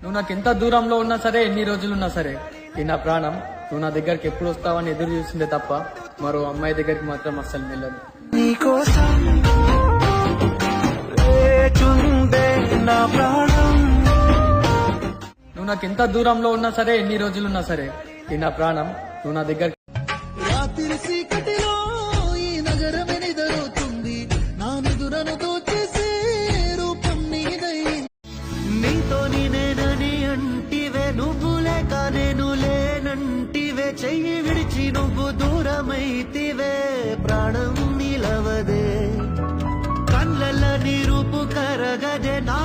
నువ్వు నాకు ఎంత దూరంలో ఉన్నా సరే, ఎన్ని రోజులున్నా సరే, ఈ నా ప్రాణం నువ్వు నా దగ్గరికి ఎప్పుడు వస్తావని ఎదురు చూసిందే తప్ప మరో అమ్మాయి దగ్గరికి మాత్రం అస్సలు వెళ్ళదు. నువ్వు నాకు ఎంత దూరంలో ఉన్నా సరే, ఎన్ని రోజులున్నా సరే, ఈ నా ప్రాణం నువ్వు నా దగ్గర. రాత్రి చీకటిలో ఈ నగరమే నిద్రపోతుంది, నా నిదురను దోచేసే రూపం నీదై. నీతో నేనని అంటివే, నువ్వు లేక నేను లేనంటివే, చెయ్యి విడిచి నువ్వు దూరమైతివే, ప్రాణం నిలవదే, కళ్ళల్లో నీ రూపు కరగదే నా